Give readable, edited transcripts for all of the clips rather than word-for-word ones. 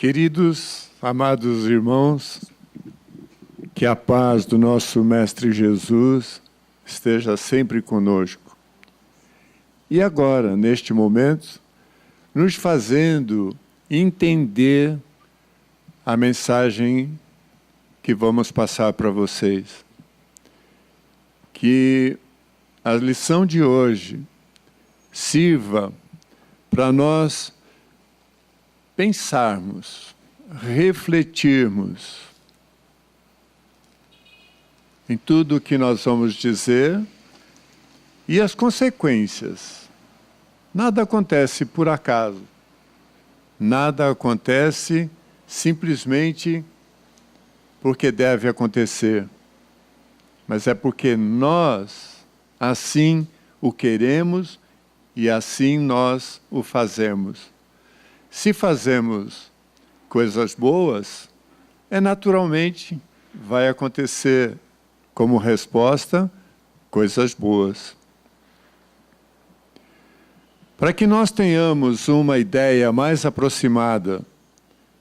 Queridos, amados irmãos, que a paz do nosso Mestre Jesus esteja sempre conosco. E agora, neste momento, nos fazendo entender a mensagem que vamos passar para vocês. Que a lição de hoje sirva para nós pensarmos, refletirmos em tudo o que nós vamos dizer e as consequências. Nada acontece por acaso. Nada acontece simplesmente porque deve acontecer. Mas é porque nós assim o queremos e assim nós o fazemos. Se fazemos coisas boas, naturalmente vai acontecer como resposta coisas boas. Para que nós tenhamos uma ideia mais aproximada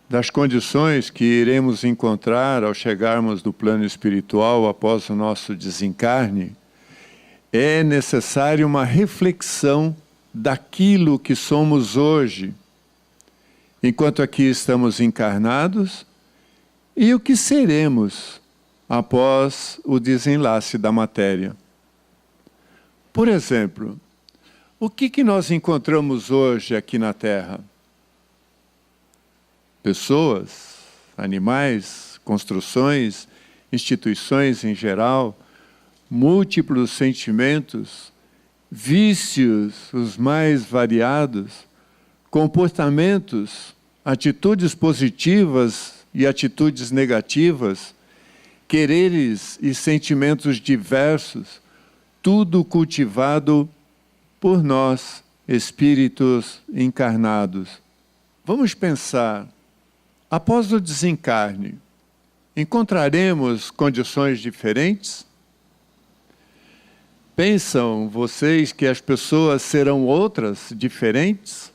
das condições que iremos encontrar ao chegarmos do plano espiritual após o nosso desencarne, é necessária uma reflexão daquilo que somos hoje, enquanto aqui estamos encarnados, e o que seremos após o desenlace da matéria. Por exemplo, o que nós encontramos hoje aqui na Terra? Pessoas, animais, construções, instituições em geral, múltiplos sentimentos, vícios os mais variados, comportamentos, atitudes positivas e atitudes negativas, quereres e sentimentos diversos, tudo cultivado por nós, espíritos encarnados. Vamos pensar, após o desencarne, encontraremos condições diferentes? Pensam vocês que as pessoas serão outras, diferentes?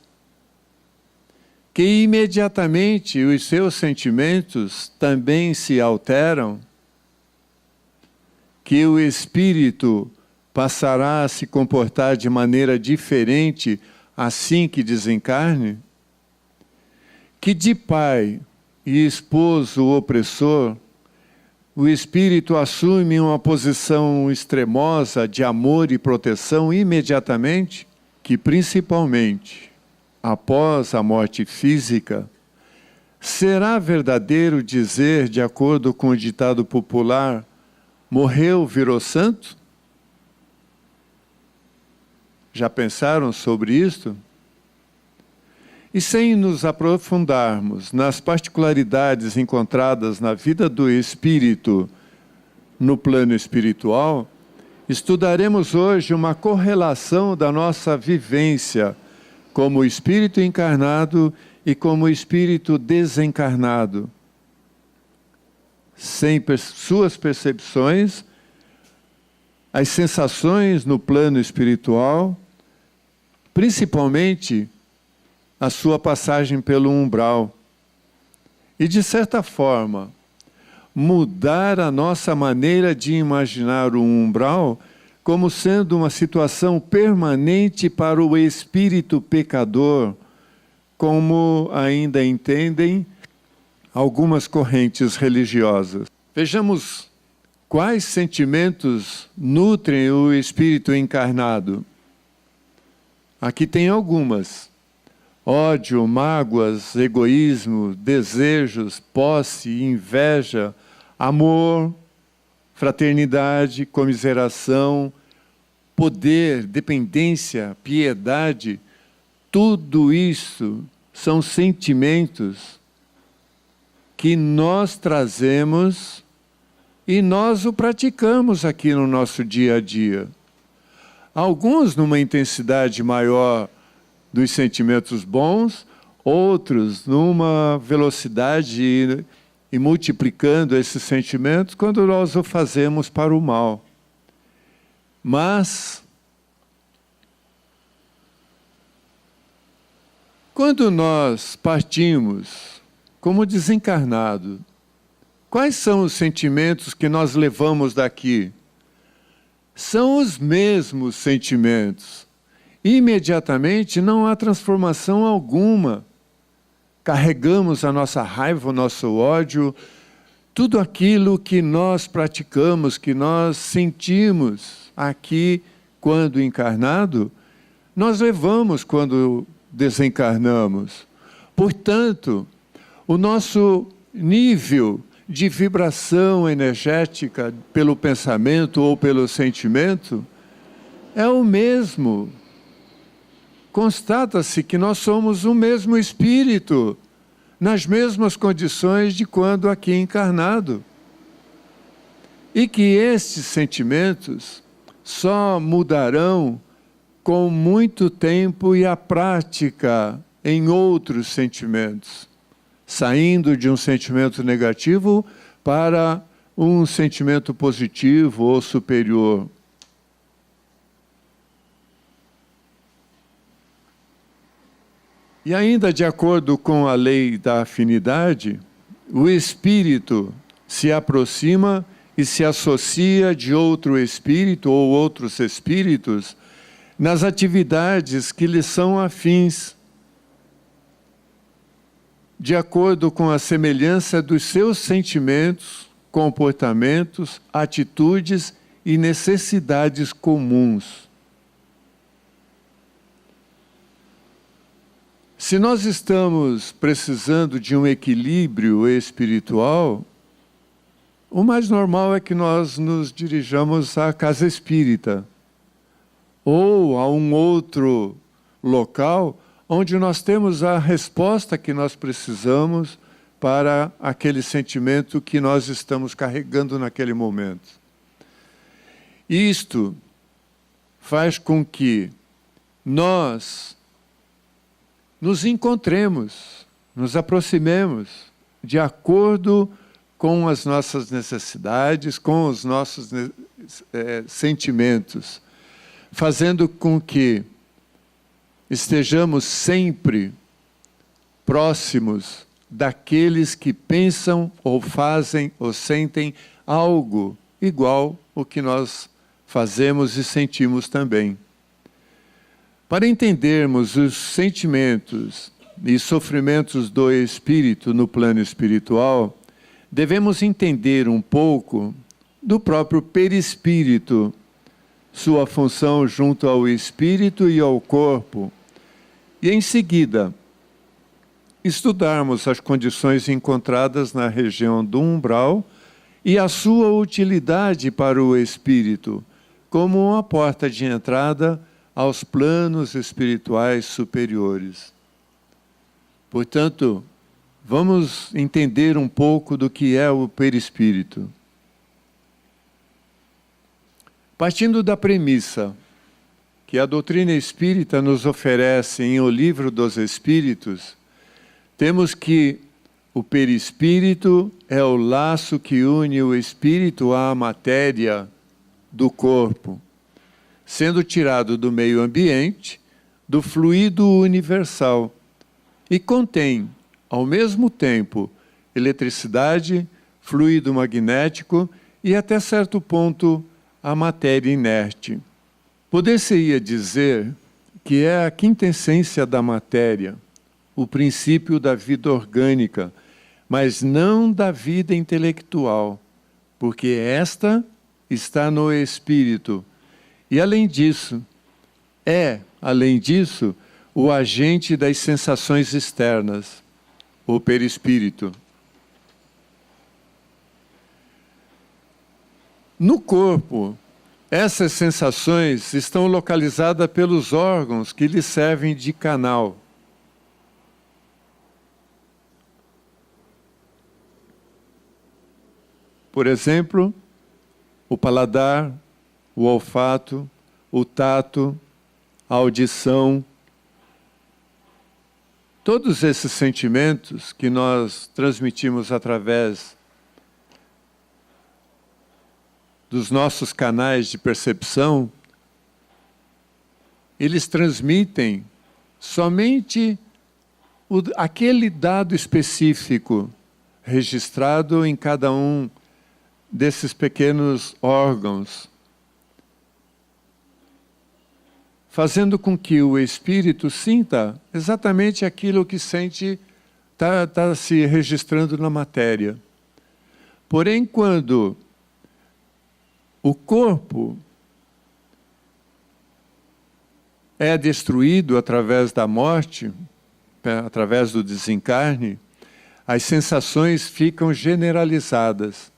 Que imediatamente os seus sentimentos também se alteram? Que o espírito passará a se comportar de maneira diferente assim que desencarne? Que de pai e esposo opressor, o espírito assume uma posição extremosa de amor e proteção imediatamente? Que principalmente, após a morte física, será verdadeiro dizer, de acordo com o ditado popular, morreu, virou santo? Já pensaram sobre isto? E sem nos aprofundarmos nas particularidades encontradas na vida do espírito no plano espiritual, estudaremos hoje uma correlação da nossa vivência como espírito encarnado e como espírito desencarnado. Sem suas percepções, as sensações no plano espiritual, principalmente a sua passagem pelo umbral. E, de certa forma, mudar a nossa maneira de imaginar o umbral como sendo uma situação permanente para o espírito pecador, como ainda entendem algumas correntes religiosas. Vejamos quais sentimentos nutrem o espírito encarnado. Aqui tem algumas: ódio, mágoas, egoísmo, desejos, posse, inveja, amor, fraternidade, comiseração, poder, dependência, piedade. Tudo isso são sentimentos que nós trazemos e nós o praticamos aqui no nosso dia a dia. Alguns numa intensidade maior dos sentimentos bons, outros numa velocidade e multiplicando esses sentimentos quando nós o fazemos para o mal. Mas, quando nós partimos como desencarnado, quais são os sentimentos que nós levamos daqui? São os mesmos sentimentos. Imediatamente não há transformação alguma. Carregamos a nossa raiva, o nosso ódio, tudo aquilo que nós praticamos, que nós sentimos aqui quando encarnado, nós levamos quando desencarnamos. Portanto, o nosso nível de vibração energética pelo pensamento ou pelo sentimento é o mesmo. Constata-se que nós somos o mesmo espírito, nas mesmas condições de quando aqui encarnado. E que estes sentimentos só mudarão com muito tempo e a prática em outros sentimentos, saindo de um sentimento negativo para um sentimento positivo ou superior. E ainda de acordo com a lei da afinidade, o espírito se aproxima e se associa de outro espírito ou outros espíritos nas atividades que lhe são afins, de acordo com a semelhança dos seus sentimentos, comportamentos, atitudes e necessidades comuns. Se nós estamos precisando de um equilíbrio espiritual, o mais normal é que nós nos dirijamos à casa espírita ou a um outro local onde nós temos a resposta que nós precisamos para aquele sentimento que nós estamos carregando naquele momento. Isto faz com que nós nos encontremos, nos aproximemos de acordo com as nossas necessidades, com os nossos sentimentos, fazendo com que estejamos sempre próximos daqueles que pensam ou fazem ou sentem algo igual ao que nós fazemos e sentimos também. Para entendermos os sentimentos e sofrimentos do espírito no plano espiritual, devemos entender um pouco do próprio perispírito, sua função junto ao espírito e ao corpo, e em seguida estudarmos as condições encontradas na região do umbral e a sua utilidade para o espírito, como uma porta de entrada aos planos espirituais superiores. Portanto, vamos entender um pouco do que é o perispírito. Partindo da premissa que a doutrina espírita nos oferece em O Livro dos Espíritos, temos que o perispírito é o laço que une o espírito à matéria do corpo, sendo tirado do meio ambiente, do fluido universal, e contém, ao mesmo tempo, eletricidade, fluido magnético e, até certo ponto, a matéria inerte. Poder-se-ia dizer que é a quintessência da matéria, o princípio da vida orgânica, mas não da vida intelectual, porque esta está no espírito. E, além disso, o agente das sensações externas, o perispírito. No corpo, essas sensações estão localizadas pelos órgãos que lhe servem de canal. Por exemplo, o paladar, o olfato, o tato, a audição. Todos esses sentimentos que nós transmitimos através dos nossos canais de percepção, eles transmitem somente aquele dado específico registrado em cada um desses pequenos órgãos, fazendo com que o espírito sinta exatamente aquilo que sente, está se registrando na matéria. Porém, quando o corpo é destruído através da morte, através do desencarne, as sensações ficam generalizadas.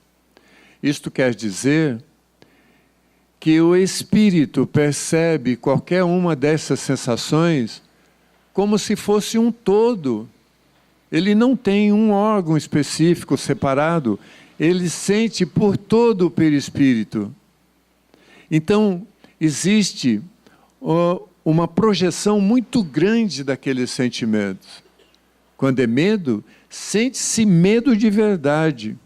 Isto quer dizer que o espírito percebe qualquer uma dessas sensações como se fosse um todo. Ele não tem um órgão específico separado, ele sente por todo o perispírito. Então, existe uma projeção muito grande daqueles sentimentos. Quando é medo, sente-se medo de verdade.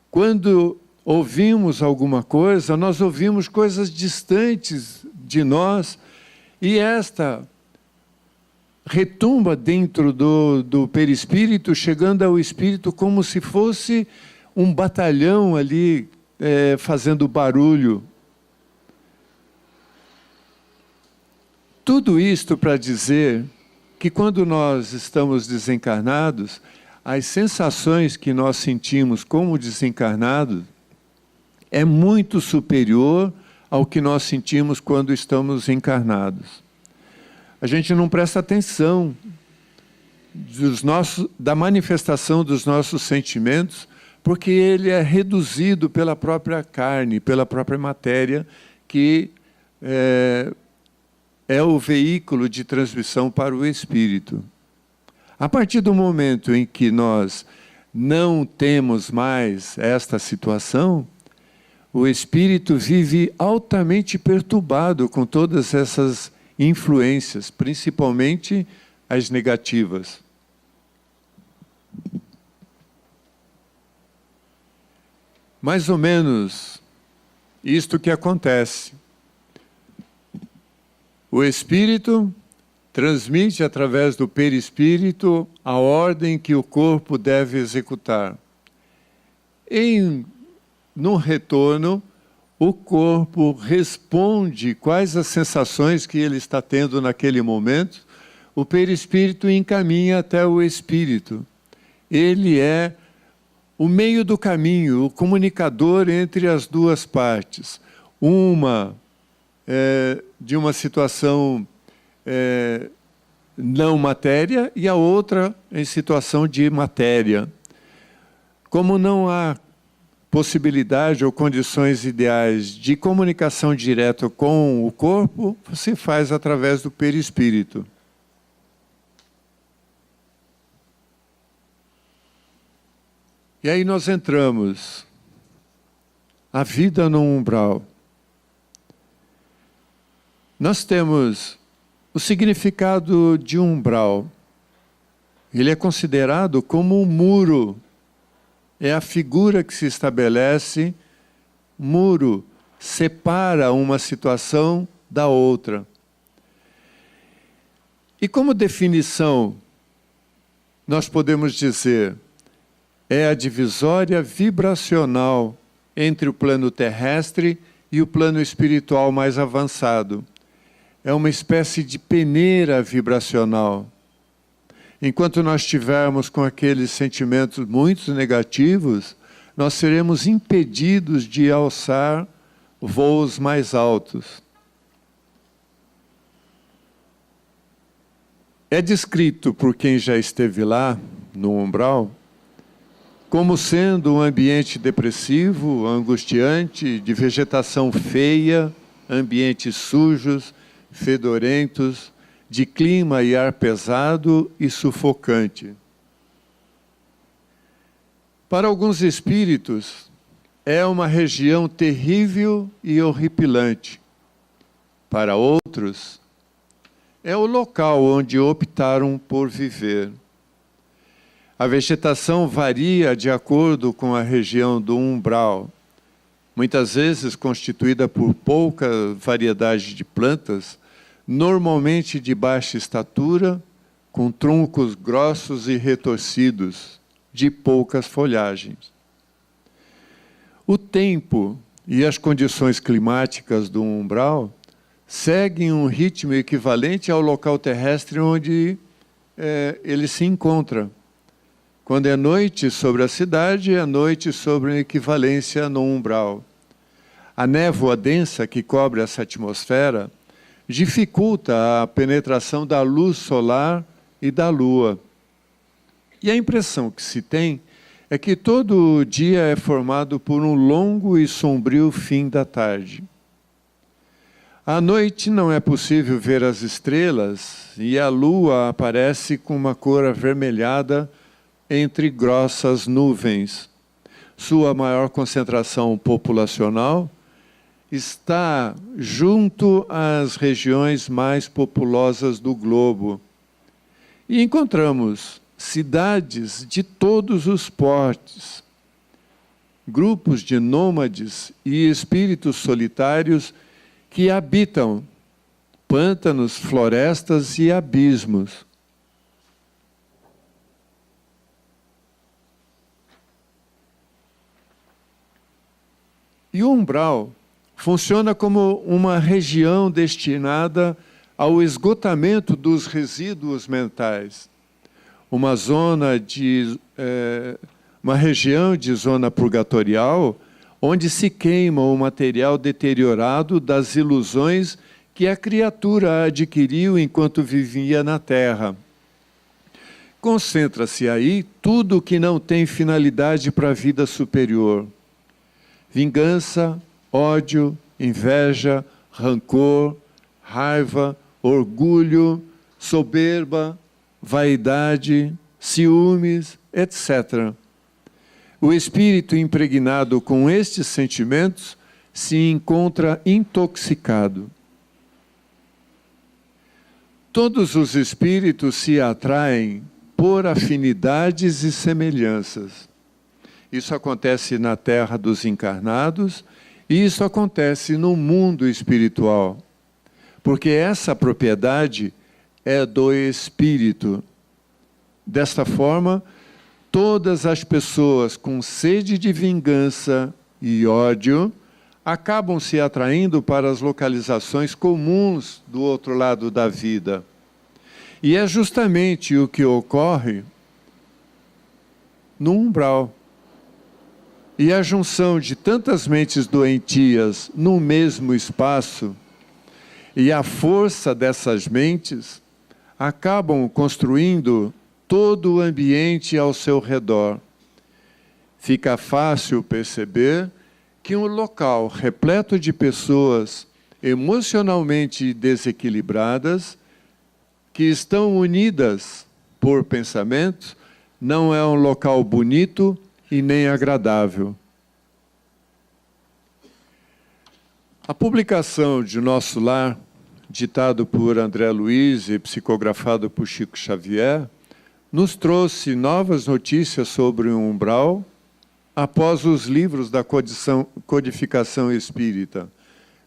Quando ouvimos alguma coisa, nós ouvimos coisas distantes de nós, e esta retumba dentro do perispírito, chegando ao espírito como se fosse um batalhão ali, fazendo barulho. Tudo isto para dizer que quando nós estamos desencarnados, as sensações que nós sentimos como desencarnados é muito superior ao que nós sentimos quando estamos encarnados. A gente não presta atenção da manifestação dos nossos sentimentos, porque ele é reduzido pela própria carne, pela própria matéria, que é o veículo de transmissão para o espírito. A partir do momento em que nós não temos mais esta situação, o espírito vive altamente perturbado com todas essas influências, principalmente as negativas. Mais ou menos isto que acontece. O espírito transmite através do perispírito a ordem que o corpo deve executar. No retorno, o corpo responde quais as sensações que ele está tendo naquele momento, o perispírito encaminha até o espírito. Ele é o meio do caminho, o comunicador entre as duas partes. Uma de uma situação não matéria e a outra em situação de matéria. Como não há possibilidade ou condições ideais de comunicação direta com o corpo, se faz através do perispírito. E aí nós entramos. A vida no umbral. Nós temos o significado de umbral. Ele é considerado como um muro. É a figura que se estabelece. Muro separa uma situação da outra. E como definição, nós podemos dizer, é a divisória vibracional entre o plano terrestre e o plano espiritual mais avançado. É uma espécie de peneira vibracional. Enquanto nós estivermos com aqueles sentimentos muito negativos, nós seremos impedidos de alçar voos mais altos. É descrito por quem já esteve lá, no umbral, como sendo um ambiente depressivo, angustiante, de vegetação feia, ambientes sujos, fedorentos, de clima e ar pesado e sufocante. Para alguns espíritos, é uma região terrível e horripilante. Para outros, é o local onde optaram por viver. A vegetação varia de acordo com a região do umbral, muitas vezes constituída por pouca variedade de plantas, normalmente de baixa estatura, com troncos grossos e retorcidos, de poucas folhagens. O tempo e as condições climáticas do umbral seguem um ritmo equivalente ao local terrestre onde ele se encontra. Quando é noite sobre a cidade, é noite sobre a equivalência no umbral. A névoa densa que cobre essa atmosfera dificulta a penetração da luz solar e da lua. E a impressão que se tem é que todo dia é formado por um longo e sombrio fim da tarde. À noite não é possível ver as estrelas e a lua aparece com uma cor avermelhada entre grossas nuvens. Sua maior concentração populacional está junto às regiões mais populosas do globo. E encontramos cidades de todos os portes, grupos de nômades e espíritos solitários que habitam pântanos, florestas e abismos. E o umbral funciona como uma região destinada ao esgotamento dos resíduos mentais. Uma região de zona purgatorial, onde se queima o material deteriorado das ilusões que a criatura adquiriu enquanto vivia na Terra. Concentra-se aí tudo que não tem finalidade para a vida superior. Vingança, ódio, inveja, rancor, raiva, orgulho, soberba, vaidade, ciúmes, etc. O espírito impregnado com estes sentimentos se encontra intoxicado. Todos os espíritos se atraem por afinidades e semelhanças. Isso acontece na terra dos encarnados e isso acontece no mundo espiritual. Porque essa propriedade é do espírito. Desta forma, todas as pessoas com sede de vingança e ódio acabam se atraindo para as localizações comuns do outro lado da vida. E é justamente o que ocorre no umbral. E a junção de tantas mentes doentias no mesmo espaço e a força dessas mentes acabam construindo todo o ambiente ao seu redor. Fica fácil perceber que um local repleto de pessoas emocionalmente desequilibradas, que estão unidas por pensamentos, não é um local bonito e nem agradável. A publicação de Nosso Lar, ditado por André Luiz e psicografado por Chico Xavier, nos trouxe novas notícias sobre o umbral após os livros da codificação espírita,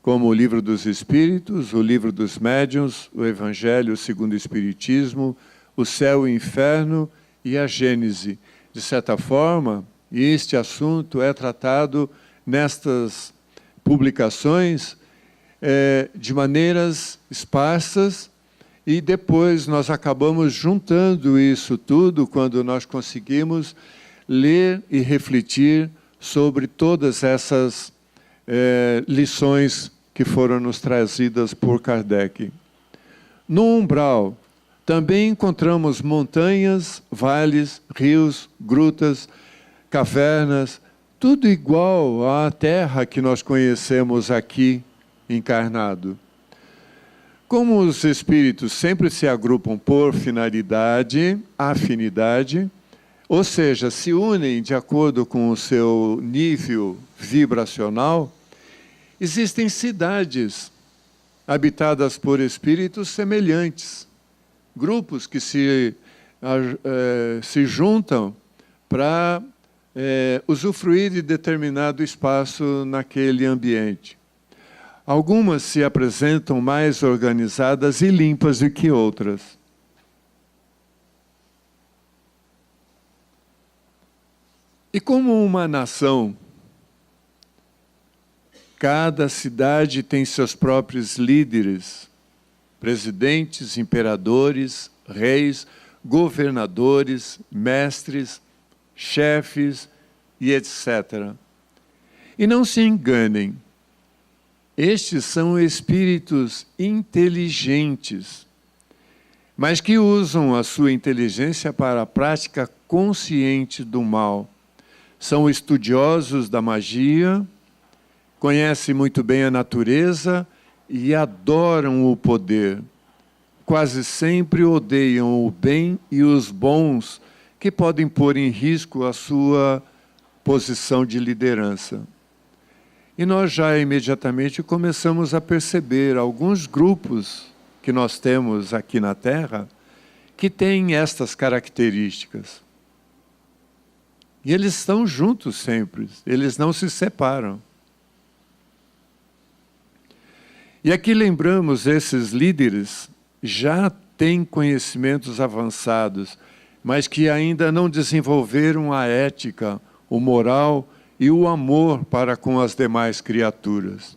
como o Livro dos Espíritos, o Livro dos Médiuns, o Evangelho segundo o Espiritismo, o Céu e o Inferno e a Gênese. De certa forma, este assunto é tratado nestas publicações de maneiras esparsas e depois nós acabamos juntando isso tudo quando nós conseguimos ler e refletir sobre todas essas lições que foram nos trazidas por Kardec. No umbral, também encontramos montanhas, vales, rios, grutas, cavernas, tudo igual à terra que nós conhecemos aqui, encarnado. Como os espíritos sempre se agrupam por finalidade, afinidade, ou seja, se unem de acordo com o seu nível vibracional, existem cidades habitadas por espíritos semelhantes, grupos que se juntam para usufruir de determinado espaço naquele ambiente. Algumas se apresentam mais organizadas e limpas do que outras. E como uma nação, cada cidade tem seus próprios líderes, presidentes, imperadores, reis, governadores, mestres, chefes e etc. E não se enganem, estes são espíritos inteligentes, mas que usam a sua inteligência para a prática consciente do mal. São estudiosos da magia, conhecem muito bem a natureza e adoram o poder. Quase sempre odeiam o bem e os bons, que podem pôr em risco a sua posição de liderança. E nós já imediatamente começamos a perceber alguns grupos que nós temos aqui na Terra que têm estas características. E eles estão juntos sempre, eles não se separam. E aqui lembramos, esses líderes já têm conhecimentos avançados, mas que ainda não desenvolveram a ética, o moral e o amor para com as demais criaturas.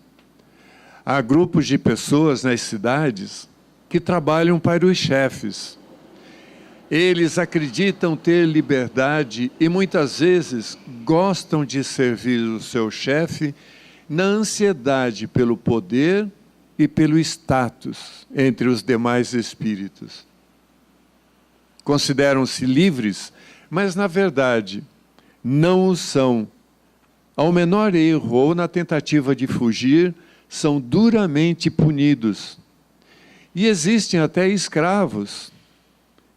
Há grupos de pessoas nas cidades que trabalham para os chefes. Eles acreditam ter liberdade e muitas vezes gostam de servir o seu chefe na ansiedade pelo poder e pelo status entre os demais espíritos. Consideram-se livres, mas na verdade não o são. Ao menor erro ou na tentativa de fugir, são duramente punidos. E existem até escravos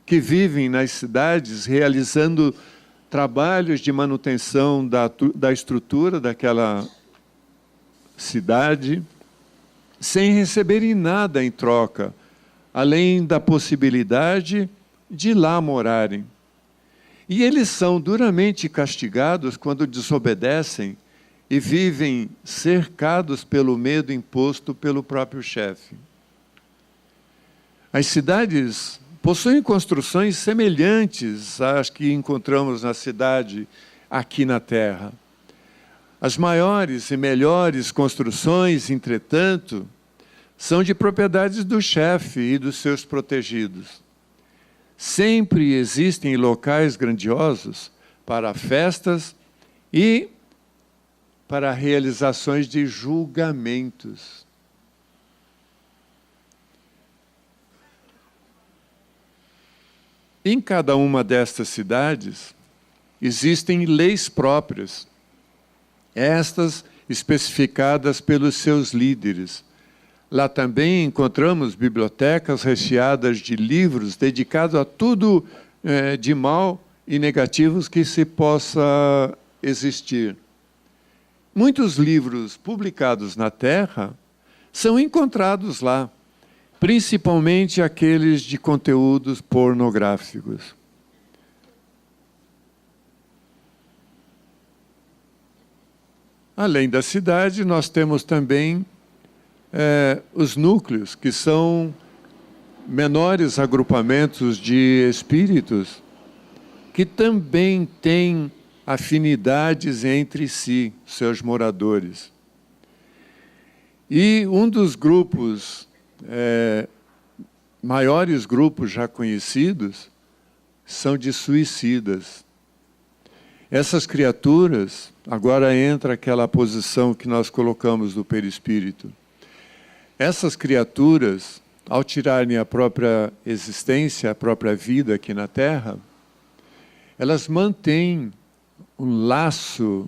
que vivem nas cidades realizando trabalhos de manutenção da estrutura daquela cidade, sem receberem nada em troca, além da possibilidade de lá morarem. E eles são duramente castigados quando desobedecem e vivem cercados pelo medo imposto pelo próprio chefe. As cidades possuem construções semelhantes às que encontramos na cidade aqui na Terra. As maiores e melhores construções, entretanto, são de propriedades do chefe e dos seus protegidos. Sempre existem locais grandiosos para festas e para realizações de julgamentos. Em cada uma destas cidades existem leis próprias, estas especificadas pelos seus líderes. Lá também encontramos bibliotecas recheadas de livros dedicados a tudo de mal e negativos que se possa existir. Muitos livros publicados na Terra são encontrados lá, principalmente aqueles de conteúdos pornográficos. Além da cidade, nós temos também os núcleos, que são menores agrupamentos de espíritos que também têm afinidades entre si, seus moradores. E um dos grupos, maiores grupos já conhecidos, são de suicidas. Essas criaturas, agora entra aquela posição que nós colocamos do perispírito. Essas criaturas, ao tirarem a própria existência, a própria vida aqui na Terra, elas mantêm um laço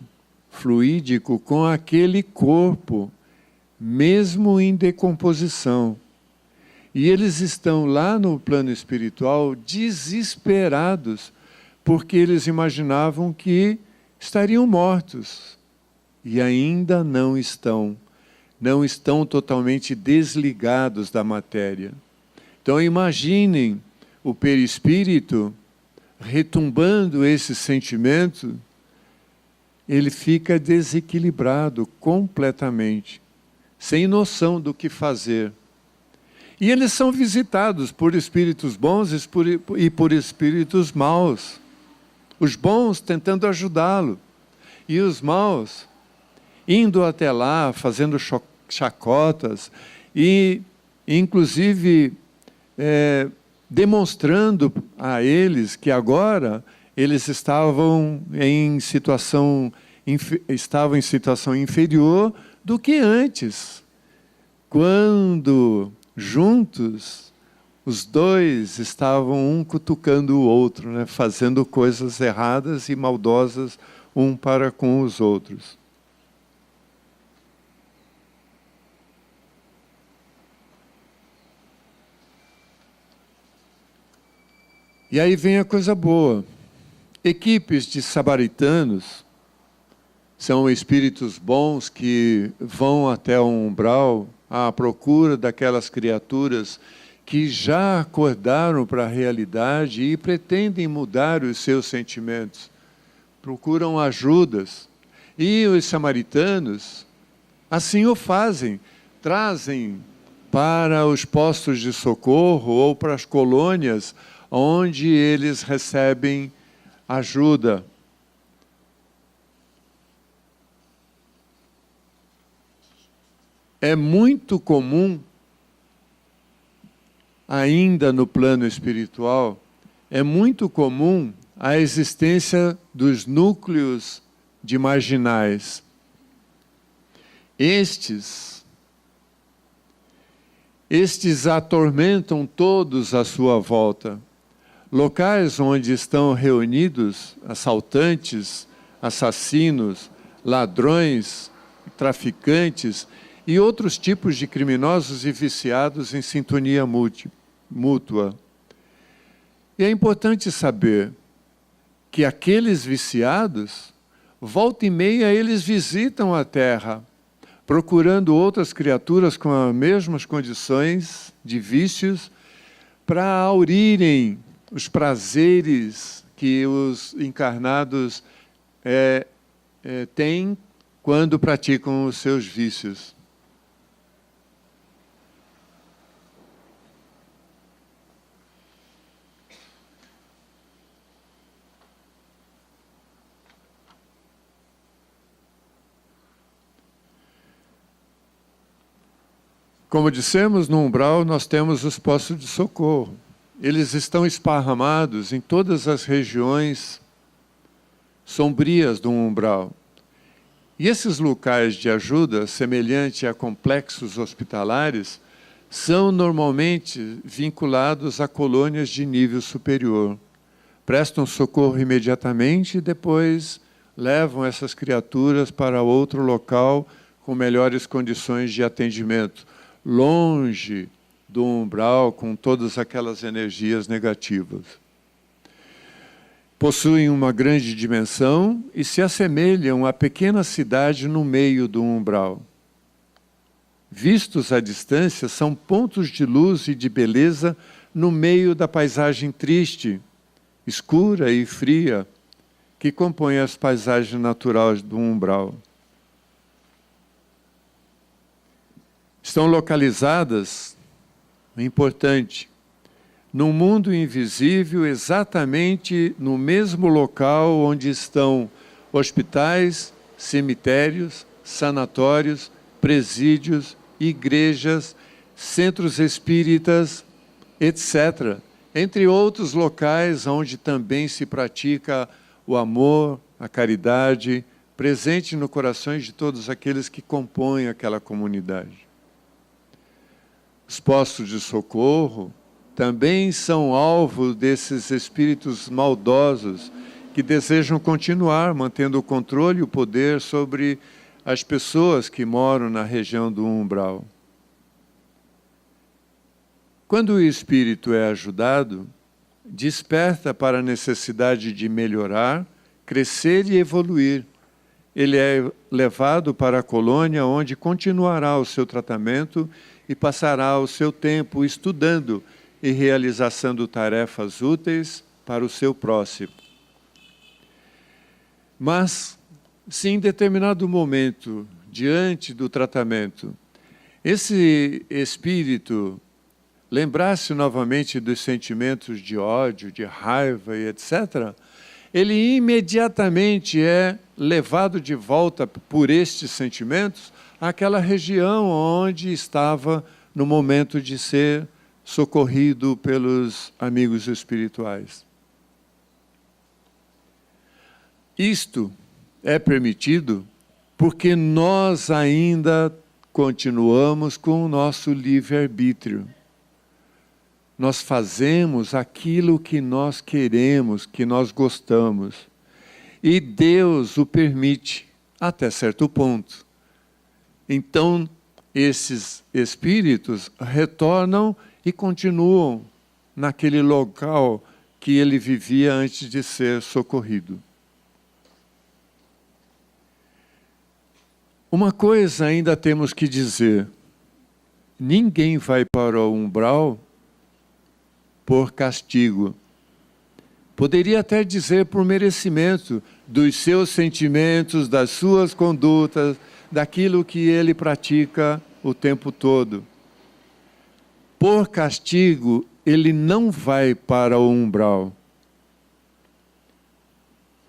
fluídico com aquele corpo, mesmo em decomposição. E eles estão lá no plano espiritual desesperados, porque eles imaginavam que estariam mortos. E ainda não estão. Não estão totalmente desligados da matéria. Então imaginem o perispírito retumbando esse sentimento, ele fica desequilibrado completamente, sem noção do que fazer. E eles são visitados por espíritos bons e por espíritos maus. Os bons tentando ajudá-lo, E os maus indo até lá, fazendo chacotas e, inclusive, demonstrando a eles que agora eles estavam em situação inferior do que antes, quando juntos os dois estavam um cutucando o outro, né, fazendo coisas erradas e maldosas um para com os outros. E aí vem a coisa boa. Equipes de samaritanos são espíritos bons que vão até o umbral à procura daquelas criaturas que já acordaram para a realidade e pretendem mudar os seus sentimentos. Procuram ajudas. E os samaritanos assim o fazem. Trazem para os postos de socorro ou para as colônias onde eles recebem ajuda. É muito comum, ainda no plano espiritual, é muito comum a existência dos núcleos de marginais. Estes atormentam todos à sua volta. Locais onde estão reunidos assaltantes, assassinos, ladrões, traficantes e outros tipos de criminosos e viciados em sintonia mútua. E é importante saber que aqueles viciados, volta e meia, eles visitam a Terra, procurando outras criaturas com as mesmas condições de vícios, para aurirem os prazeres que os encarnados têm quando praticam os seus vícios. Como dissemos, no umbral nós temos os postos de socorro. Eles estão esparramados em todas as regiões sombrias do umbral. E esses locais de ajuda, semelhante a complexos hospitalares, são normalmente vinculados a colônias de nível superior. Prestam socorro imediatamente e depois levam essas criaturas para outro local com melhores condições de atendimento, longe do umbral com todas aquelas energias negativas. Possuem uma grande dimensão e se assemelham a pequena cidade no meio do umbral. Vistos à distância, são pontos de luz e de beleza no meio da paisagem triste, escura e fria, que compõe as paisagens naturais do umbral. Estão localizadas, importante, num mundo invisível, exatamente no mesmo local onde estão hospitais, cemitérios, sanatórios, presídios, igrejas, centros espíritas, etc. Entre outros locais onde também se pratica o amor, a caridade, presente no coração de todos aqueles que compõem aquela comunidade. Os postos de socorro também são alvo desses espíritos maldosos que desejam continuar mantendo o controle e o poder sobre as pessoas que moram na região do umbral. Quando o espírito é ajudado, desperta para a necessidade de melhorar, crescer e evoluir. Ele é levado para a colônia onde continuará o seu tratamento e passará o seu tempo estudando e realizando tarefas úteis para o seu próximo. Mas, se em determinado momento, diante do tratamento, esse espírito lembrasse novamente dos sentimentos de ódio, de raiva e etc., ele imediatamente é levado de volta por estes sentimentos àquela região onde estava no momento de ser socorrido pelos amigos espirituais. Isto é permitido porque nós ainda continuamos com o nosso livre-arbítrio. Nós fazemos aquilo que nós queremos, que nós gostamos. E Deus o permite até certo ponto. Então, esses espíritos retornam e continuam naquele local que ele vivia antes de ser socorrido. Uma coisa ainda temos que dizer: ninguém vai para o umbral por castigo. Poderia até dizer por merecimento dos seus sentimentos, das suas condutas, daquilo que ele pratica o tempo todo. Por castigo, ele não vai para o umbral.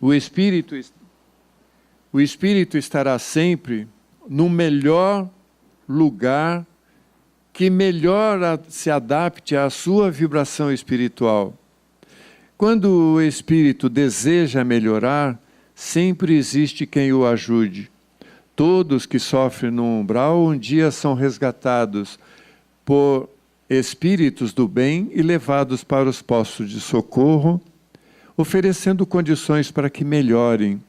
O espírito estará sempre no melhor lugar que melhor se adapte à sua vibração espiritual. Quando o espírito deseja melhorar, sempre existe quem o ajude. Todos que sofrem no umbral um dia são resgatados por espíritos do bem e levados para os postos de socorro, oferecendo condições para que melhorem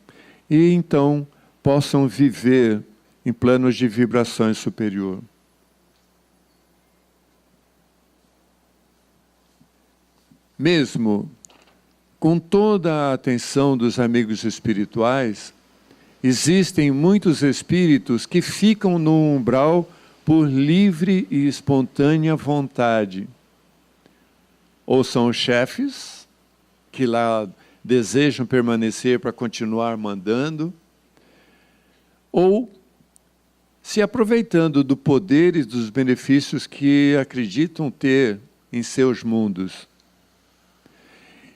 e então possam viver em planos de vibrações superior. Mesmo com toda a atenção dos amigos espirituais, existem muitos espíritos que ficam no umbral por livre e espontânea vontade. Ou são chefes, que lá desejam permanecer para continuar mandando, ou se aproveitando do poder e dos benefícios que acreditam ter em seus mundos.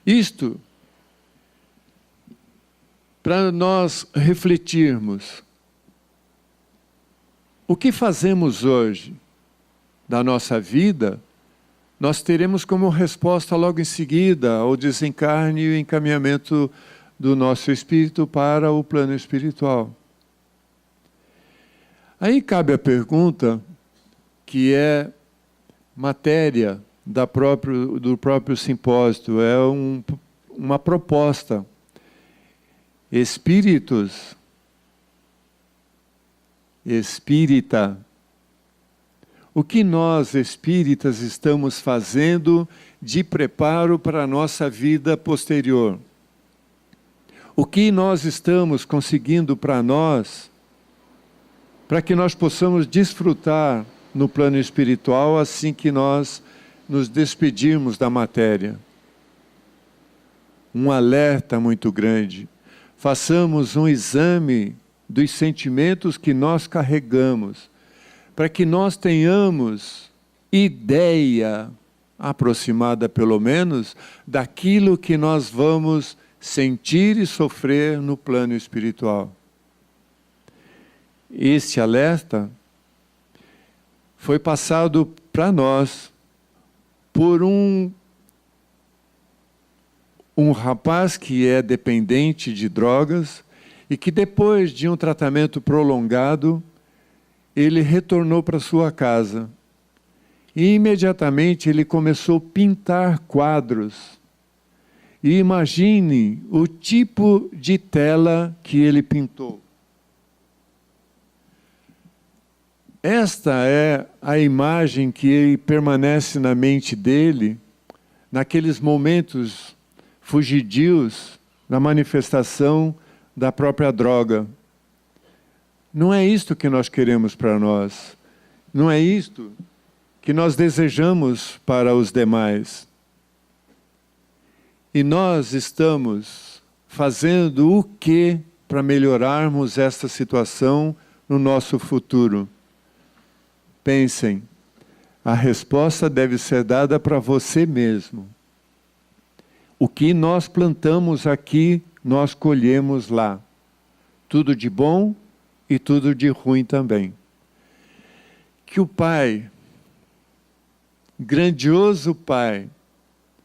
Isto, para nós refletirmos, o que fazemos hoje da nossa vida, nós teremos como resposta logo em seguida o desencarne e o encaminhamento do nosso espírito para o plano espiritual. Aí cabe a pergunta, que é matéria do próprio simpósio, é uma proposta. Espírita, o que nós espíritas estamos fazendo de preparo para a nossa vida posterior? O que nós estamos conseguindo para nós, para que nós possamos desfrutar no plano espiritual assim que nós nos despedirmos da matéria? Um alerta muito grande. Façamos um exame dos sentimentos que nós carregamos, para que nós tenhamos ideia, aproximada pelo menos, daquilo que nós vamos sentir e sofrer no plano espiritual. Este alerta foi passado para nós por um rapaz que é dependente de drogas e que depois de um tratamento prolongado, ele retornou para sua casa. E imediatamente ele começou a pintar quadros. E imagine o tipo de tela que ele pintou. Esta é a imagem que permanece na mente dele, naqueles momentos fugidios, na manifestação da própria droga. Não é isto que nós queremos para nós. Não é isto que nós desejamos para os demais. E nós estamos fazendo o que para melhorarmos esta situação no nosso futuro? Pensem, a resposta deve ser dada para você mesmo. O que nós plantamos aqui nós colhemos lá. Tudo de bom e tudo de ruim também. Que o Pai, grandioso Pai,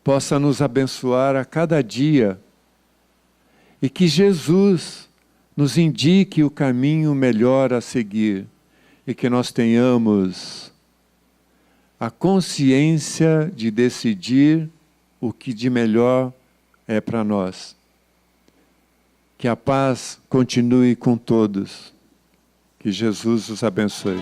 possa nos abençoar a cada dia e que Jesus nos indique o caminho melhor a seguir e que nós tenhamos a consciência de decidir o que de melhor é para nós. Que a paz continue com todos. Que Jesus os abençoe.